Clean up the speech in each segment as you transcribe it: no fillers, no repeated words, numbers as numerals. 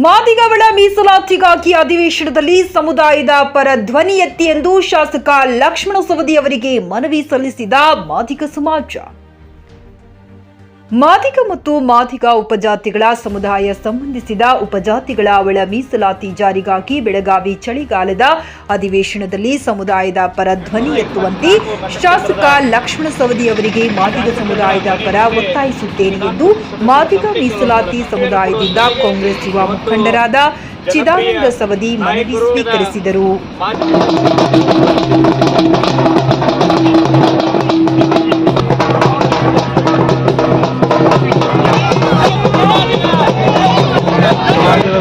ಮಾದಿಗವಳ ಮೀಸಲಾತಿಗಾಗಿ ಅಧಿವೇಶನದಲ್ಲಿ ಸಮುದಾಯದ ಪರ ಧ್ವನಿ ಎತ್ತಿ ಎಂದು ಶಾಸಕ ಲಕ್ಷ್ಮಣ ಸವದಿ ಅವರಿಗೆ ಮನವಿ ಸಲ್ಲಿಸಿದ ಮಾದಿಗ ಸಮಾಜ. ಮಾದಿಗ ಮತ್ತು ಮಾದಿಗ ಉಪಜಾತಿಗಳ ಸಮುದಾಯ ಸಂಬಂಧಿಸಿದ ಉಪಜಾತಿಗಳ ಒಳ ಮೀಸಲಾತಿ ಜಾರಿಗಾಗಿ ಬೆಳಗಾವಿ ಚಳಿಗಾಲದ ಅಧಿವೇಶನದಲ್ಲಿ ಸಮುದಾಯದ ಪರ ಧ್ವನಿ ಎತ್ತುವಂತೆ ಶಾಸಕ ಲಕ್ಷ್ಮಣ ಸವದಿ ಅವರಿಗೆ ಮಾದಿಗ ಸಮುದಾಯದ ಪರ ಒತ್ತಾಯಿಸುತ್ತೇನೆ ಎಂದು ಮಾದಿಗ ಮೀಸಲಾತಿ ಸಮುದಾಯದಿಂದ ಕಾಂಗ್ರೆಸ್ ಯುವ ಮುಖಂಡರಾದ ಚಿದಾನಂದ ಸವದಿ ಮನವಿ ಸ್ವೀಕರಿಸಿದರು.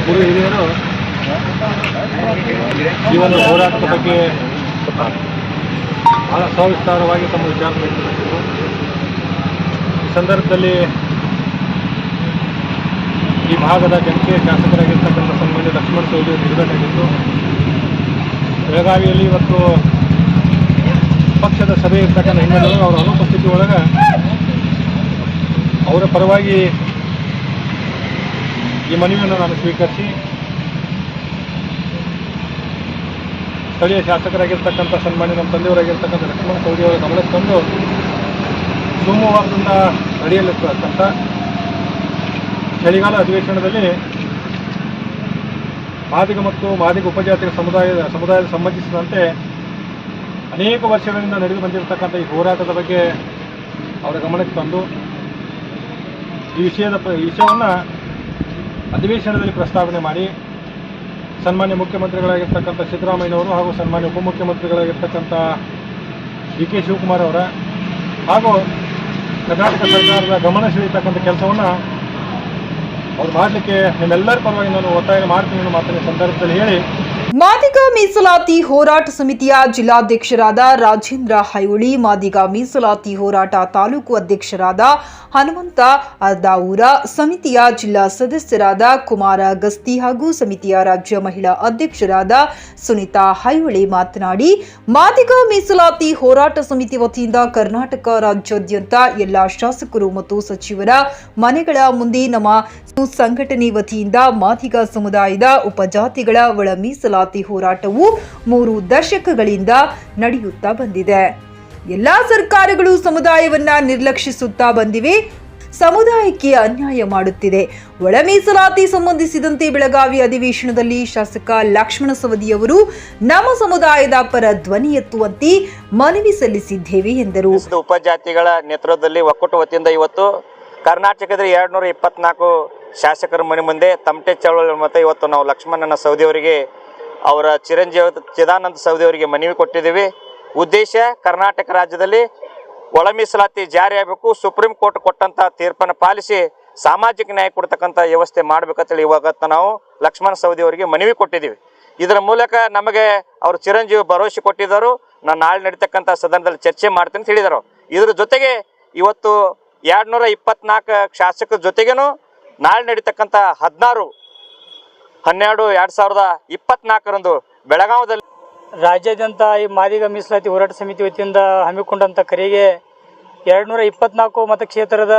ಗುರು ಹಿರಿಯರು ಈ ಒಂದು ಹೋರಾಟದ ಬಗ್ಗೆ ಬಹಳ ಸವಿಸ್ತಾರವಾಗಿ ತಮ್ಮ ವಿಚಾರ ವ್ಯಕ್ತಪಡಿಸಿದರು. ಈ ಸಂದರ್ಭದಲ್ಲಿ ಈ ಭಾಗದ ಜನತೆ ಶಾಸಕರಾಗಿರ್ತಕ್ಕಂಥ ಸನ್ಮಾನ್ಯ ಲಕ್ಷ್ಮಣ ಸವದಿ ನಿರ್ಗತಾಗಿತ್ತು. ಬೆಳಗಾವಿಯಲ್ಲಿ ಇವತ್ತು ಪಕ್ಷದ ಸಭೆ ಇರ್ತಕ್ಕಂಥ ಹಿನ್ನೆಲೆಯಲ್ಲಿ ಅವರ ಅನುಪಸ್ಥಿತಿ ಒಳಗೆ ಅವರ ಪರವಾಗಿ ಈ ಮನವಿಯನ್ನು ನಾನು ಸ್ವೀಕರಿಸಿ ಸ್ಥಳೀಯ ಶಾಸಕರಾಗಿರ್ತಕ್ಕಂಥ ಸನ್ಮಾನ್ಯ ನಮ್ಮ ತಂದೆಯವರಾಗಿರ್ತಕ್ಕಂಥ ಲಕ್ಷ್ಮಣ ಸವದಿ ಅವರ ಗಮನಕ್ಕೆ ತಂದು ಸೋಮವಾರದಿಂದ ನಡೆಯಲಿರ್ತಕ್ಕಂಥ ಚಳಿಗಾಲ ಅಧಿವೇಶನದಲ್ಲಿ ಮಾದಿಗ ಮತ್ತು ಮಾದಿಗ ಉಪಜಾತಿಗಳ ಸಮುದಾಯದ ಸಂಬಂಧಿಸಿದಂತೆ ಅನೇಕ ವರ್ಷಗಳಿಂದ ನಡೆದು ಬಂದಿರತಕ್ಕಂಥ ಈ ಹೋರಾಟದ ಬಗ್ಗೆ ಅವರ ಗಮನಕ್ಕೆ ತಂದು ಈ ವಿಷಯವನ್ನು ಅಧಿವೇಶನದಲ್ಲಿ ಪ್ರಸ್ತಾವನೆ ಮಾಡಿ ಸನ್ಮಾನ್ಯ ಮುಖ್ಯಮಂತ್ರಿಗಳಾಗಿರ್ತಕ್ಕಂಥ ಸಿದ್ದರಾಮಯ್ಯನವರು ಹಾಗೂ ಸನ್ಮಾನ್ಯ ಉಪಮುಖ್ಯಮಂತ್ರಿಗಳಾಗಿರ್ತಕ್ಕಂಥ ಡಿ ಕೆ ಶಿವಕುಮಾರ್ ಅವರ ಹಾಗೂ ಕರ್ನಾಟಕ ಸರ್ಕಾರದ ಗಮನ ಸೆಳೆಯತಕ್ಕಂಥ ಕೆಲಸವನ್ನು ಅವ್ರು ಮಾಡಲಿಕ್ಕೆ ನಿಮ್ಮೆಲ್ಲರ ಪರವಾಗಿ ನಾನು ಒತ್ತಾಯ ಮಾಡ್ತೀನಿ ಅನ್ನೋ ಮಾತಿನ ಸಂದರ್ಭದಲ್ಲಿ ಹೇಳಿ, ಮಾದಿಗ ಮೀಸಲಾತಿ ಹೋರಾಟ ಸಮಿತಿಯ ಜಿಲ್ಲಾಧ್ಯಕ್ಷರಾದ ರಾಜೇಂದ್ರ ಹೈವಳಿ, ಮಾದಿಗ ಮೀಸಲಾತಿ ಹೋರಾಟ ತಾಲೂಕು ಅಧ್ಯಕ್ಷರಾದ ಹನುಮಂತ ಅರ್ದಾವೂರ, ಸಮಿತಿಯ ಜಿಲ್ಲಾ ಸದಸ್ಯರಾದ ಕುಮಾರ ಗಸ್ತಿ ಹಾಗೂ ಸಮಿತಿಯ ರಾಜ್ಯ ಮಹಿಳಾ ಅಧ್ಯಕ್ಷರಾದ ಸುನೀತಾ ಹೈವಳಿ ಮಾತನಾಡಿ, ಮಾದಿಗ ಮೀಸಲಾತಿ ಹೋರಾಟ ಸಮಿತಿ ವತಿಯಿಂದ ಕರ್ನಾಟಕ ರಾಜ್ಯಾದ್ಯಂತ ಎಲ್ಲಾ ಶಾಸಕರು ಮತ್ತು ಸಚಿವರ ಮನೆಗಳ ಮುಂದೆ ನಮ್ಮ ಸಂಘಟನೆ ವತಿಯಿಂದ ಮಾದಿಗ ಸಮುದಾಯದ ಉಪಜಾತಿಗಳ ಒಳ ಮೀಸಲಾತಿ ಹೋರಾಟವು 3 ದಶಕಗಳಿಂದ ನಡೆಯುತ್ತಾ ಬಂದಿದೆ. ಎಲ್ಲಾ ಸರ್ಕಾರಗಳು ಸಮುದಾಯವನ್ನ ನಿರ್ಲಕ್ಷಿಸುತ್ತಾ ಬಂದಿವೆ, ಸಮುದಾಯಕ್ಕೆ ಅನ್ಯಾಯ ಮಾಡುತ್ತಿದೆ. ಒಳ ಮೀಸಲಾತಿ ಸಂಬಂಧಿಸಿದಂತೆ ಬೆಳಗಾವಿ ಅಧಿವೇಶನದಲ್ಲಿ ಶಾಸಕ ಲಕ್ಷ್ಮಣ ಸವದಿಯವರು ನಮ್ಮ ಸಮುದಾಯದ ಪರ ಧ್ವನಿ ಎತ್ತುವಂತೆ ಮನವಿ ಸಲ್ಲಿಸಿದ್ದೇವೆ ಎಂದರು. ಉಪಜಾತಿಗಳ ನೇತೃತ್ವದಲ್ಲಿ ಒಕ್ಕೂಟ ವತಿಯಿಂದ ಇವತ್ತು ಕರ್ನಾಟಕದ 224 ಶಾಸಕರ ಮನೆ ಮುಂದೆ ತಮಟೆ ಚಳವಳಿ ಮತ್ತು ಇವತ್ತು ನಾವು ಲಕ್ಷ್ಮಣನ ಸವದಿ ಅವರಿಗೆ ಅವರ ಚಿರಂಜೀವಿ ಚಿದಾನಂದ ಸವದಿ ಅವರಿಗೆ ಮನವಿ ಕೊಟ್ಟಿದ್ದೀವಿ. ಉದ್ದೇಶ ಕರ್ನಾಟಕ ರಾಜ್ಯದಲ್ಲಿ ಒಳ ಮೀಸಲಾತಿ ಜಾರಿಯಾಗಬೇಕು, ಸುಪ್ರೀಂ ಕೋರ್ಟ್ ಕೊಟ್ಟಂತ ತೀರ್ಪನ್ನು ಪಾಲಿಸಿ ಸಾಮಾಜಿಕ ನ್ಯಾಯ ಕೊಡ್ತಕ್ಕಂಥ ವ್ಯವಸ್ಥೆ ಮಾಡಬೇಕಂತೇಳಿ ಇವಾಗ ನಾವು ಲಕ್ಷ್ಮಣ ಸವದಿ ಅವರಿಗೆ ಮನವಿ ಕೊಟ್ಟಿದ್ದೀವಿ. ಇದರ ಮೂಲಕ ನಮಗೆ ಅವರು ಚಿರಂಜೀವಿ ಭರವಸೆ ಕೊಟ್ಟಿದ್ದರು, ನಾನು ನಾಳೆ ನಡೀತಕ್ಕಂಥ ಸದನದಲ್ಲಿ ಚರ್ಚೆ ಮಾಡ್ತೀನಿ ಅಂತ ಹೇಳಿದರು. ಇದ್ರ ಜೊತೆಗೆ ಇವತ್ತು 224 ಶಾಸಕರ ಜೊತೆಗೇನು ನಾಳೆ ನಡೀತಕ್ಕಂಥ 16/12/2024 ಬೆಳಗಾವದಲ್ಲಿ ರಾಜ್ಯಾದ್ಯಂತ ಈ ಮಾದಿಗ ಮೀಸಲಾತಿ ಹೋರಾಟ ಸಮಿತಿ ವತಿಯಿಂದ ಹಮ್ಮಿಕೊಂಡಂಥ ಕರೆಗೆ 224 ಮತಕ್ಷೇತ್ರದ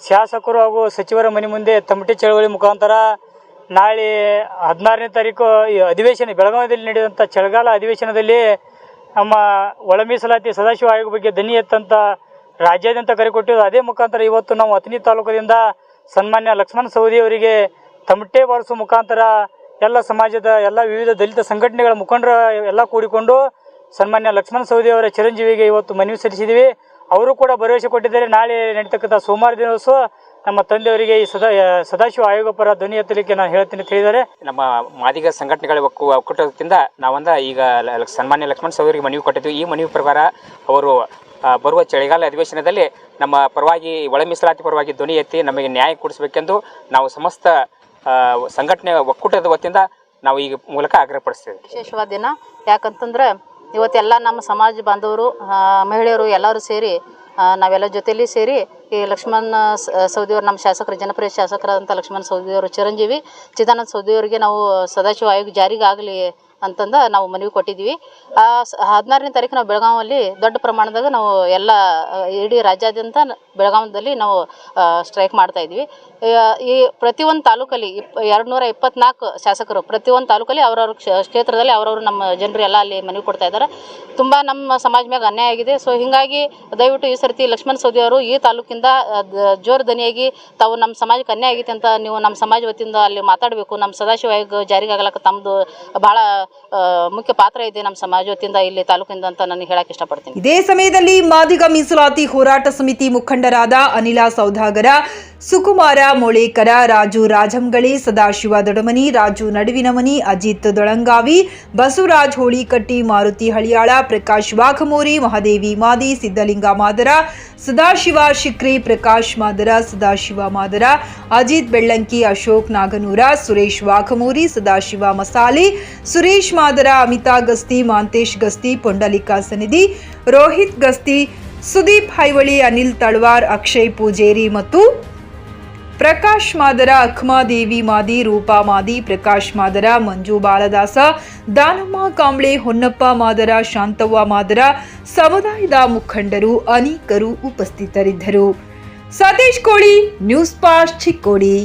ಶಾಸಕರು ಹಾಗೂ ಸಚಿವರ ಮನೆ ಮುಂದೆ ತಮಟೆ ಚಳವಳಿ ಮುಖಾಂತರ ನಾಳೆ 16ನೇ ತಾರೀಕು ಈ ಅಧಿವೇಶನ ಬೆಳಗಾವಿಯಲ್ಲಿ ನಡೆದಂಥ ಚಳಿಗಾಲ ಅಧಿವೇಶನದಲ್ಲಿ ನಮ್ಮ ಒಳ ಮೀಸಲಾತಿ ಸದಾಶಿವ ಆಯೋಗ ಬಗ್ಗೆ ಧ್ವನಿ ಎತ್ತಂತ ರಾಜ್ಯಾದ್ಯಂತ ಕರೆ ಕೊಟ್ಟಿದ್ದು. ಅದೇ ಮುಖಾಂತರ ಇವತ್ತು ನಾವು ಅಥಣಿ ತಾಲೂಕದಿಂದ ಸನ್ಮಾನ್ಯ ಲಕ್ಷ್ಮಣ ಸವದಿ ಅವರಿಗೆ ತಮಟೆ ಬಾರಿಸುವ ಮುಖಾಂತರ ಎಲ್ಲ ಸಮಾಜದ ಎಲ್ಲ ವಿವಿಧ ದಲಿತ ಸಂಘಟನೆಗಳ ಮುಖಂಡರ ಎಲ್ಲ ಕೂಡಿಕೊಂಡು ಸನ್ಮಾನ್ಯ ಲಕ್ಷ್ಮಣ ಸವದಿ ಅವರ ಚಿರಂಜೀವಿಗೆ ಇವತ್ತು ಮನವಿ ಸಲ್ಲಿಸಿದ್ದೀವಿ. ಅವರು ಕೂಡ ಭರವಸೆ ಕೊಟ್ಟಿದ್ದಾರೆ, ನಾಳೆ ನಡೀತಕ್ಕಂಥ ಸೋಮವಾರ ದಿವಸ ನಮ್ಮ ತಂದೆಯವರಿಗೆ ಈ ಸದಾಶಿವ ಆಯೋಗ ಪರ ಧ್ವನಿ ಎತ್ತಲಿಕ್ಕೆ ನಾನು ಹೇಳ್ತೀನಿ ಅಂತ ಹೇಳಿದ್ದಾರೆ. ನಮ್ಮ ಮಾದಿಗ ಸಂಘಟನೆಗಳ ಒಕ್ಕೂಟದಿಂದ ನಾವಂದ ಈಗ ಸನ್ಮಾನ್ಯ ಲಕ್ಷ್ಮಣ ಸವದಿಯವರಿಗೆ ಮನವಿ ಕೊಟ್ಟಿದ್ವಿ. ಈ ಮನವಿ ಪ್ರಕಾರ ಅವರು ಬರುವ ಚಳಿಗಾಲ ಅಧಿವೇಶನದಲ್ಲಿ ನಮ್ಮ ಪರವಾಗಿ ಒಳ ಮೀಸಲಾತಿ ಪರವಾಗಿ ಧ್ವನಿ ಎತ್ತಿ ನಮಗೆ ನ್ಯಾಯ ಕೊಡಿಸಬೇಕೆಂದು ನಾವು ಸಮಸ್ತ ಸಂಘಟನೆ ಒಕ್ಕೂಟದ ವತಿಯಿಂದ ನಾವು ಈ ಮೂಲಕ ಆಗ್ರಹಪಡಿಸ್ತೇವೆ. ವಿಶೇಷವಾದ ದಿನ ಯಾಕಂತಂದ್ರೆ ಇವತ್ತೆಲ್ಲ ನಮ್ಮ ಸಮಾಜ ಬಾಂಧವರು ಮಹಿಳೆಯರು ಎಲ್ಲರೂ ಸೇರಿ ನಾವೆಲ್ಲ ಜೊತೆಯಲ್ಲಿ ಸೇರಿ ಈ ಲಕ್ಷ್ಮಣ ಸವದಿಯವರು ನಮ್ಮ ಶಾಸಕರು ಜನಪ್ರಿಯ ಶಾಸಕರಾದಂಥ ಲಕ್ಷ್ಮಣ ಸವದಿಯವರು ಚಿರಂಜೀವಿ ಚಿದಾನಂದ ಸವದಿಯವರಿಗೆ ನಾವು ಸದಾಶಿವ ಆಯೋಗ ಜಾರಿಗೆ ಆಗಲಿ ಅಂತಂದು ನಾವು ಮನವಿ ಕೊಟ್ಟಿದ್ವಿ. 16ನೇ ತಾರೀಕು ನಾವು ಬೆಳಗಾವಲ್ಲಿ ದೊಡ್ಡ ಪ್ರಮಾಣದಾಗ ನಾವು ಎಲ್ಲ ಇಡೀ ರಾಜ್ಯಾದ್ಯಂತ ಬೆಳಗಾವದಲ್ಲಿ ನಾವು ಸ್ಟ್ರೈಕ್ ಮಾಡ್ತಾ ಇದ್ವಿ. ಈ ಪ್ರತಿಯೊಂದು ತಾಲೂಕಲ್ಲಿ 224 ಶಾಸಕರು ಪ್ರತಿಯೊಂದು ತಾಲೂಕಲ್ಲಿ ಅವ್ರವ್ರ ಕ್ಷೇತ್ರದಲ್ಲಿ ಅವ್ರವ್ರು ನಮ್ಮ ಜನರು ಎಲ್ಲ ಅಲ್ಲಿ ಮನವಿ ಕೊಡ್ತಾ ಇದ್ದಾರೆ. ತುಂಬ ನಮ್ಮ ಸಮಾಜ ಮ್ಯಾಗ ಅನ್ಯಾಯ ಆಗಿದೆ. ಸೊ ಹೀಗಾಗಿ ದಯವಿಟ್ಟು ಈ ಸರ್ತಿ ಲಕ್ಷ್ಮಣ ಸವದಿ ಅವರು ಈ ತಾಲೂಕಿಂದ ಜೋರು ದನಿಯಾಗಿ ತಾವು ನಮ್ಮ ಸಮಾಜಕ್ಕೆ ಅನ್ಯಾಯ ಆಗೈತೆ ಅಂತ ನೀವು ನಮ್ಮ ಸಮಾಜ ವತಿಯಿಂದ ಅಲ್ಲಿ ಮಾತಾಡಬೇಕು. ನಮ್ಮ ಸದಾಶಿವ ಆಯೋಗ ಜಾರಿಗೆ ಆಗಲಕ್ಕ ತಮ್ಮದು ಭಾಳ ಮುಖ್ಯ ಪಾತ್ರ ಇದೆ ನಮ್ಮ ಸಮಾಜ ವತಿಯಿಂದ ಇಲ್ಲಿ ತಾಲೂಕಿಂದ ಅಂತ ನಾನು ಹೇಳಕ್ಕೆ ಇಷ್ಟಪಡ್ತೀನಿ. ಇದೇ ಸಮಯದಲ್ಲಿ ಮಾದಿಗ ಮೀಸಲಾತಿ ಹೋರಾಟ ಸಮಿತಿ ಮುಖಂಡರಾದ ಅನಿಲ ಸೌದಾಗರ, ಸುಕುಮಾರ ಮೊಳೇಕರ, ರಾಜು ರಾಜಂಗಳಿ, ಸದಾಶಿವ ದೊಡಮನಿ, ರಾಜು ನಡುವಿನಮನಿ, ಅಜಿತ್ ದೊಳಂಗಾವಿ, ಬಸವರಾಜ್ ಹೋಳಿಕಟ್ಟಿ, ಮಾರುತಿ ಹಳಿಯಾಳ, ಪ್ರಕಾಶ್ ವಾಘಮೋರಿ, ಮಹಾದೇವಿ ಮಾದಿ, ಸಿದ್ದಲಿಂಗ ಮಾದರ, ಸದಾಶಿವ ಶಿಕ್ರಿ, ಪ್ರಕಾಶ್ ಮಾದರ, ಸದಾಶಿವ ಮಾದರ, ಅಜಿತ್ ಬೆಳ್ಳಂಕಿ, ಅಶೋಕ್ ನಾಗನೂರ, ಸುರೇಶ್ ವಾಘಮೋರಿ, ಸದಾಶಿವ ಮಸಾಲೆ, ಸುರೇಶ್ ಮಾದರ, ಅಮಿತಾ ಗಸ್ತಿ, ಮಾಂತೇಶ್ ಗಸ್ತಿ, ಪುಂಡಲಿಕ ಸನಿಧಿ, ರೋಹಿತ್ ಗಸ್ತಿ, ಸುದೀಪ್ ಹೈವಳಿ, ಅನಿಲ್ ತಳವಾರ್, ಅಕ್ಷಯ್ ಪೂಜೇರಿ ಮತ್ತು ಪ್ರಕಾಶ್ ಮಾದರ, ಅಖ್ಮಾದೇವಿ ಮಾದಿ, ರೂಪಾ ಮಾದಿ, ಪ್ರಕಾಶ್ ಮಾದರ, ಮಂಜು ಬಾಲದಾಸ, ದಾನಮ್ಮ ಕಾಂಬ್ಳೆ, ಹೊನ್ನಪ್ಪ ಮಾದರ, ಶಾಂತವ್ವ ಮಾದರ, ಸಮುದಾಯದ ಮುಖಂಡರು ಅನೇಕರು ಉಪಸ್ಥಿತರಿದ್ದರು. ಸತೀಶ್ ಕೋಳಿ, ನ್ಯೂಸ್ ಪಾಸ್ಟ್, ಚಿಕ್ಕೋಡಿ.